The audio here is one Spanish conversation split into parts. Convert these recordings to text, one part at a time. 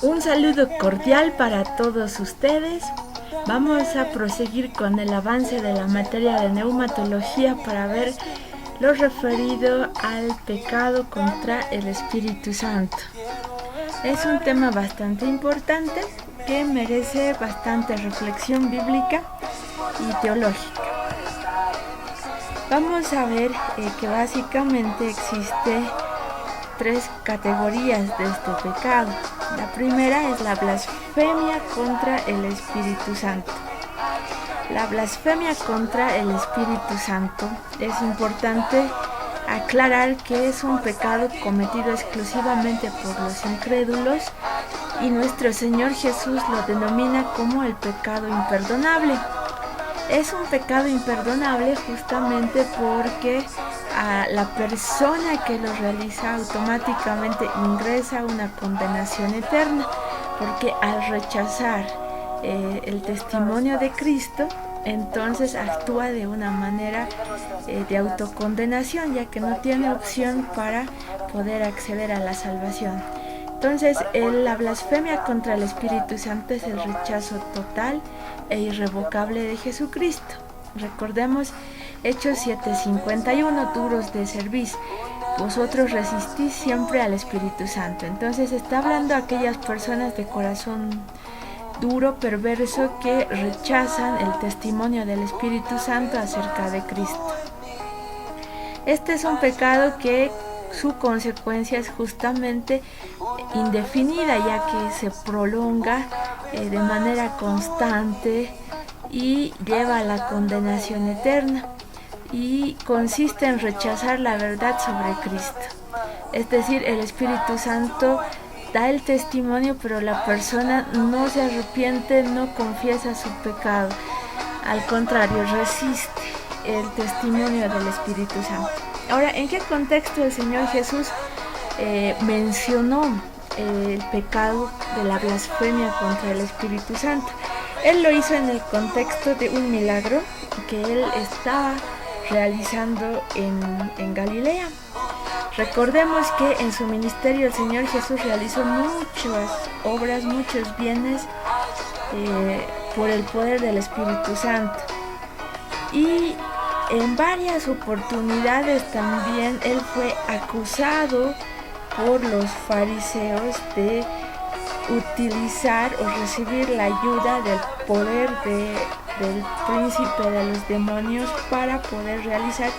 Un saludo cordial para todos ustedes. Vamos a proseguir con el avance de la materia de neumatología para ver lo referido al pecado contra el Espíritu Santo. Es un tema bastante importante que merece bastante reflexión bíblica y teológica. Vamos a ver que básicamente existe tres categorías de este pecado. La primera es la blasfemia contra el Espíritu Santo. La blasfemia contra el Espíritu Santo es importante aclarar que es un pecado cometido exclusivamente por los incrédulos y nuestro Señor Jesús lo denomina como el pecado imperdonable. Es un pecado imperdonable justamente porque a la persona que lo realiza automáticamente ingresa a una condenación eterna, porque al rechazar el testimonio de Cristo, entonces actúa de una manera de autocondenación, ya que no tiene opción para poder acceder a la salvación. Entonces, la blasfemia contra el Espíritu Santo es el rechazo total e irrevocable de Jesucristo. Recordemos Hechos 7:51, duros de cerviz. Vosotros resistís siempre al Espíritu Santo. Entonces está hablando a aquellas personas de corazón duro, perverso, que rechazan el testimonio del Espíritu Santo acerca de Cristo. Este es un pecado que su consecuencia es justamente indefinida, ya que se prolonga de manera constante y lleva a la condenación eterna, y consiste en rechazar la verdad sobre Cristo. Es decir, el Espíritu Santo da el testimonio, pero la persona no se arrepiente, no confiesa su pecado. Al contrario, resiste el testimonio del Espíritu Santo. Ahora, ¿en qué contexto el Señor Jesús mencionó el pecado de la blasfemia contra el Espíritu Santo? Él lo hizo en el contexto de un milagro que él estaba realizando en Galilea. Recordemos que en su ministerio el Señor Jesús realizó muchas obras, muchos bienes por el poder del Espíritu Santo. Y en varias oportunidades también él fue acusado por los fariseos de utilizar o recibir la ayuda del poder del príncipe de los demonios para poder realizar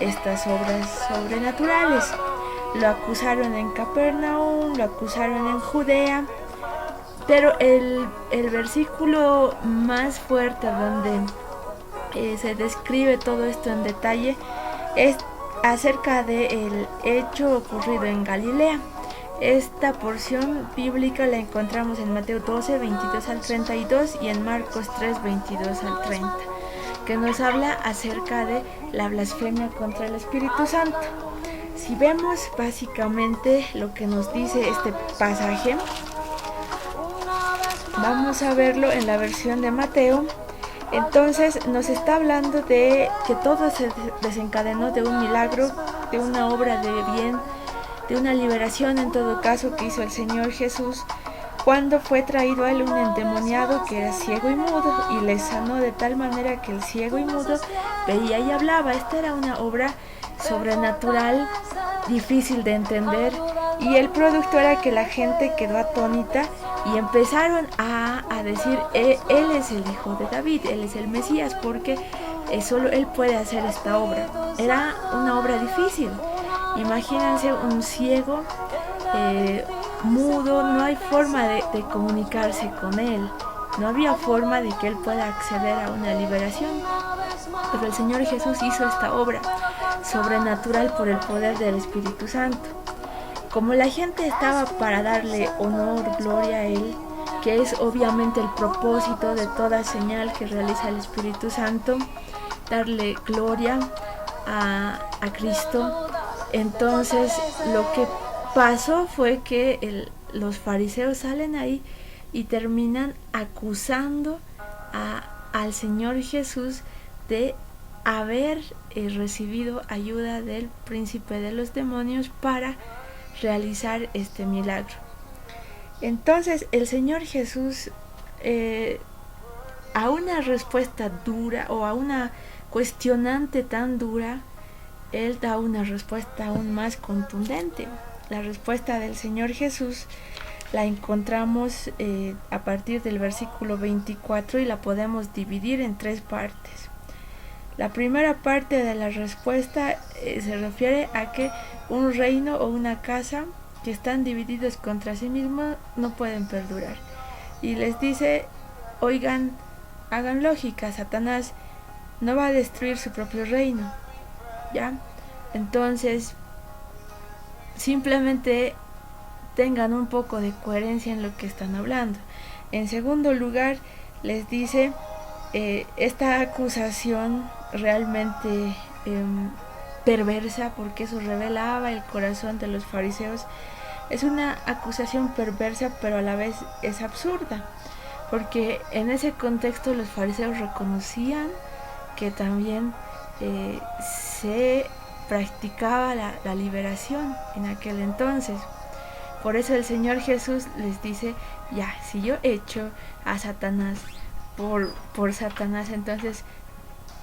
estas obras sobrenaturales. Lo acusaron en Capernaum, lo acusaron en Judea, pero el versículo más fuerte donde se describe todo esto en detalle es acerca del hecho ocurrido en Galilea. Esta porción bíblica la encontramos en Mateo 12, 22 al 32 y en Marcos 3, 22 al 30, que nos habla acerca de la blasfemia contra el Espíritu Santo. Si vemos básicamente lo que nos dice este pasaje, vamos a verlo en la versión de Mateo. Entonces nos está hablando de que todo se desencadenó de un milagro, de una obra de bien, de una liberación en todo caso que hizo el Señor Jesús cuando fue traído a él un endemoniado que era ciego y mudo, y le sanó de tal manera que el ciego y mudo veía y hablaba. Esta era una obra sobrenatural, difícil de entender, y el producto era que la gente quedó atónita y empezaron a decir, él es el hijo de David, él es el Mesías, porque solo él puede hacer esta obra. Era una obra difícil. Imagínense un ciego, mudo, no hay forma de comunicarse con él, no había forma de que él pueda acceder a una liberación, pero el Señor Jesús hizo esta obra sobrenatural por el poder del Espíritu Santo. Como la gente estaba para darle honor, gloria a él, que es obviamente el propósito de toda señal que realiza el Espíritu Santo, darle gloria a Cristo, entonces lo que pasó fue que los fariseos salen ahí y terminan acusando al Señor Jesús de haber recibido ayuda del príncipe de los demonios para realizar este milagro. Entonces el Señor Jesús, a una respuesta dura o a una cuestionante tan dura, Él da una respuesta aún más contundente. La respuesta del Señor Jesús la encontramos a partir del versículo 24 y la podemos dividir en 3 partes. La primera parte de la respuesta se refiere a que un reino o una casa que están divididos contra sí mismos no pueden perdurar. Y les dice, oigan, hagan lógica, Satanás no va a destruir su propio reino, ¿ya? Entonces, simplemente tengan un poco de coherencia en lo que están hablando. En segundo lugar, les dice, esta acusación realmente perversa, porque eso revelaba el corazón de los fariseos, es una acusación perversa, pero a la vez es absurda, porque en ese contexto los fariseos reconocían que también se practicaba la liberación en aquel entonces. Por eso el Señor Jesús les dice, ya, si yo echo a Satanás por Satanás, entonces,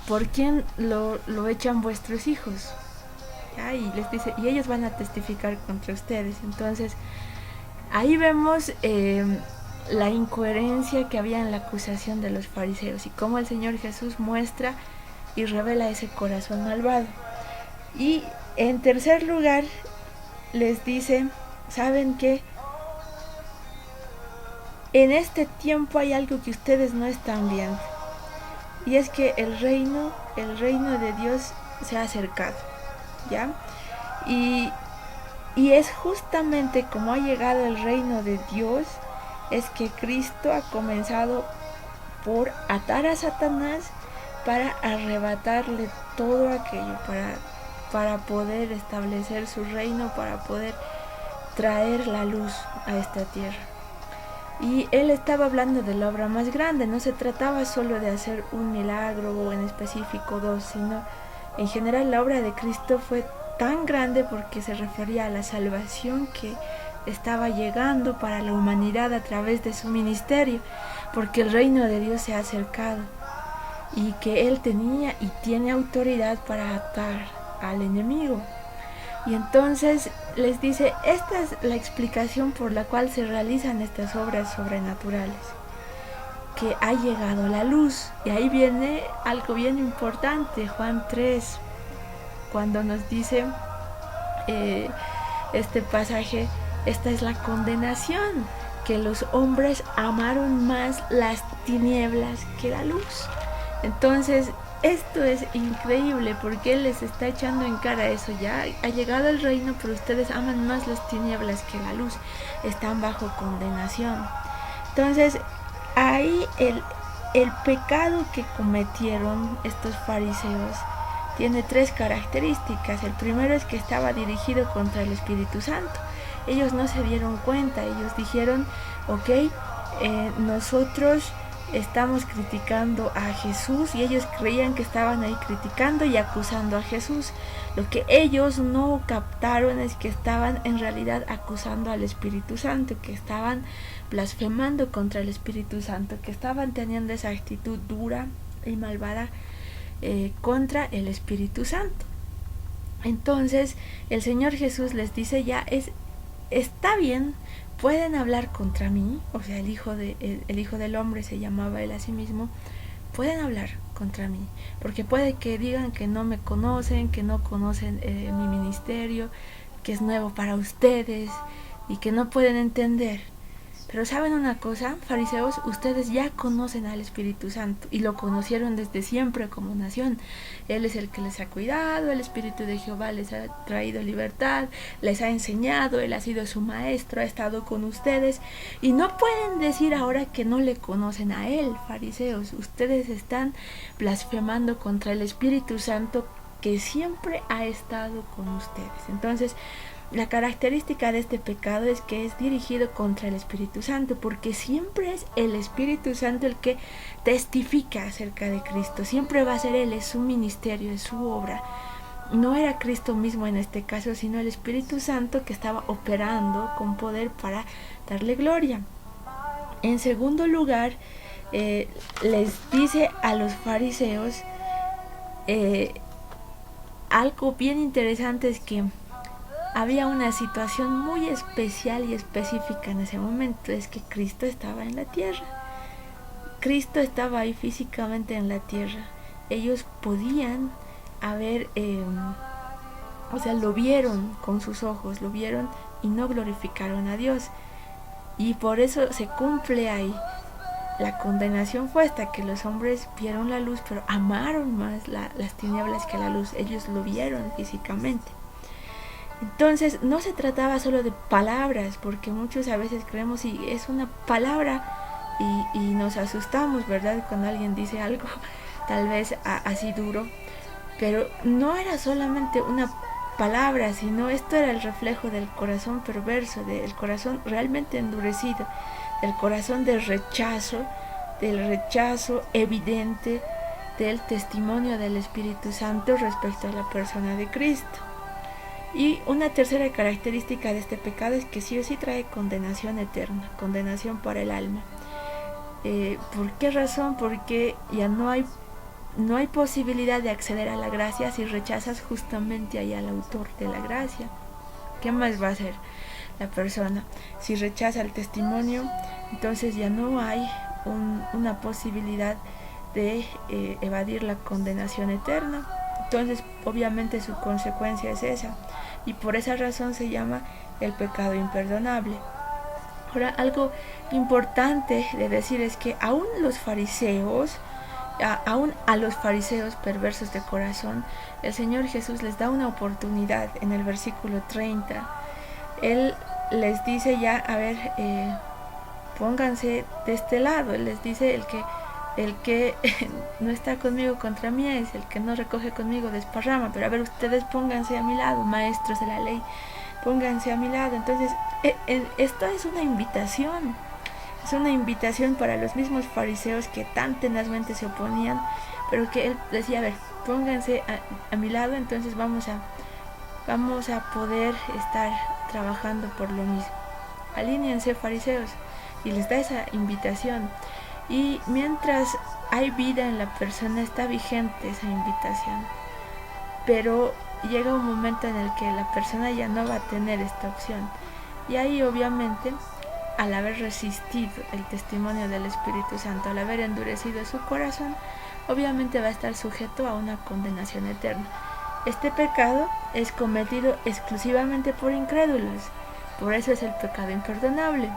¿por quién lo echan vuestros hijos? ¿Ya? Y les dice, y ellos van a testificar contra ustedes. Entonces, ahí vemos la incoherencia que había en la acusación de los fariseos y cómo el Señor Jesús muestra y revela ese corazón malvado. Y en tercer lugar, les dice, ¿saben qué? En este tiempo hay algo que ustedes no están viendo, y es que el reino de Dios se ha acercado, ¿ya? Y es justamente como ha llegado el reino de Dios, es que Cristo ha comenzado por atar a Satanás para arrebatarle todo aquello, para poder establecer su reino, para poder traer la luz a esta tierra. Y él estaba hablando de la obra más grande, no se trataba solo de hacer un milagro o en específico 2, sino en general la obra de Cristo fue tan grande porque se refería a la salvación que estaba llegando para la humanidad a través de su ministerio, porque el reino de Dios se ha acercado y que él tenía y tiene autoridad para atar al enemigo. Y entonces les dice, esta es la explicación por la cual se realizan estas obras sobrenaturales, que ha llegado la luz. Y ahí viene algo bien importante, Juan 3, cuando nos dice este pasaje, esta es la condenación, que los hombres amaron más las tinieblas que la luz. Entonces, esto es increíble porque Él les está echando en cara eso. Ya ha llegado el reino, pero ustedes aman más las tinieblas que la luz. Están bajo condenación. Entonces, ahí el pecado que cometieron estos fariseos tiene 3 características. El primero es que estaba dirigido contra el Espíritu Santo. Ellos no se dieron cuenta. Ellos dijeron, ok, nosotros estamos criticando a Jesús, y ellos creían que estaban ahí criticando y acusando a Jesús. Lo que ellos no captaron es que estaban en realidad acusando al Espíritu Santo, que estaban blasfemando contra el Espíritu Santo, que estaban teniendo esa actitud dura y malvada contra el Espíritu Santo. Entonces el Señor Jesús les dice, ya está bien, pueden hablar contra mí, o sea, el hijo del hombre se llamaba él a sí mismo, pueden hablar contra mí, porque puede que digan que no me conocen, que no conocen mi ministerio, que es nuevo para ustedes y que no pueden entender. Pero ¿saben una cosa, fariseos? Ustedes ya conocen al Espíritu Santo y lo conocieron desde siempre como nación. Él es el que les ha cuidado, el Espíritu de Jehová les ha traído libertad, les ha enseñado, Él ha sido su maestro, ha estado con ustedes. Y no pueden decir ahora que no le conocen a Él, fariseos. Ustedes están blasfemando contra el Espíritu Santo que siempre ha estado con ustedes. Entonces, la característica de este pecado es que es dirigido contra el Espíritu Santo, porque siempre es el Espíritu Santo el que testifica acerca de Cristo. Siempre va a ser Él, es su ministerio, es su obra. no era Cristo mismo en este caso, sino el Espíritu Santo que estaba operando con poder para darle gloria. En segundo lugar, les dice a los fariseos algo bien interesante, es que había una situación muy especial y específica en ese momento, es que Cristo estaba en la tierra. Cristo estaba ahí físicamente en la tierra. Ellos podían haber, lo vieron con sus ojos, lo vieron y no glorificaron a Dios. Y por eso se cumple ahí. La condenación fue hasta que los hombres vieron la luz, pero amaron más las tinieblas que la luz. Ellos lo vieron físicamente. Entonces no se trataba solo de palabras, porque muchos a veces creemos y es una palabra y nos asustamos, ¿verdad? Cuando alguien dice algo tal vez así duro, pero no era solamente una palabra, sino esto era el reflejo del corazón perverso, del corazón realmente endurecido, del corazón del rechazo evidente del testimonio del Espíritu Santo respecto a la persona de Cristo. Y una tercera característica de este pecado es que sí o sí trae condenación eterna, condenación para el alma. ¿Por qué razón? Porque ya no hay posibilidad de acceder a la gracia si rechazas justamente ahí al autor de la gracia. ¿Qué más va a hacer la persona? Si rechaza el testimonio, entonces ya no hay una posibilidad de evadir la condenación eterna. Entonces obviamente su consecuencia es esa, y por esa razón se llama el pecado imperdonable. Ahora, algo importante de decir es que aún a los fariseos perversos de corazón, el Señor Jesús les da una oportunidad. En el versículo 30 Él les dice ya, a ver, pónganse de este lado. Él les dice, el que no está conmigo contra mí es, el que no recoge conmigo desparrama. Pero a ver, ustedes pónganse a mi lado, maestros de la ley, pónganse a mi lado. Entonces esto es una invitación. Es una invitación para los mismos fariseos que tan tenazmente se oponían, pero que él decía, a ver, pónganse a mi lado, entonces vamos a poder estar trabajando por lo mismo. Alíñense, fariseos, y les da esa invitación. Y mientras hay vida en la persona, está vigente esa invitación. Pero llega un momento en el que la persona ya no va a tener esta opción. Y ahí obviamente, al haber resistido el testimonio del Espíritu Santo, al haber endurecido su corazón, obviamente va a estar sujeto a una condenación eterna. Este pecado es cometido exclusivamente por incrédulos, por eso es el pecado imperdonable.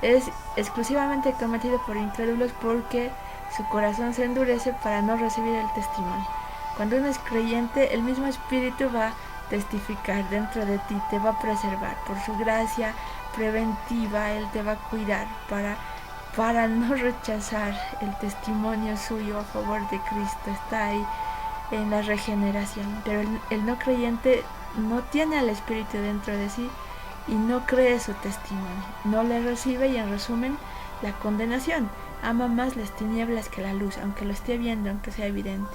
Es exclusivamente cometido por incrédulos porque su corazón se endurece para no recibir el testimonio. Cuando uno es creyente, el mismo Espíritu va a testificar dentro de ti, te va a preservar por su gracia preventiva. Él te va a cuidar para no rechazar el testimonio suyo a favor de Cristo. Está ahí en la regeneración. Pero el no creyente no tiene al Espíritu dentro de sí y no cree su testimonio, no le recibe, y en resumen, la condenación. Ama más las tinieblas que la luz, aunque lo esté viendo, aunque sea evidente.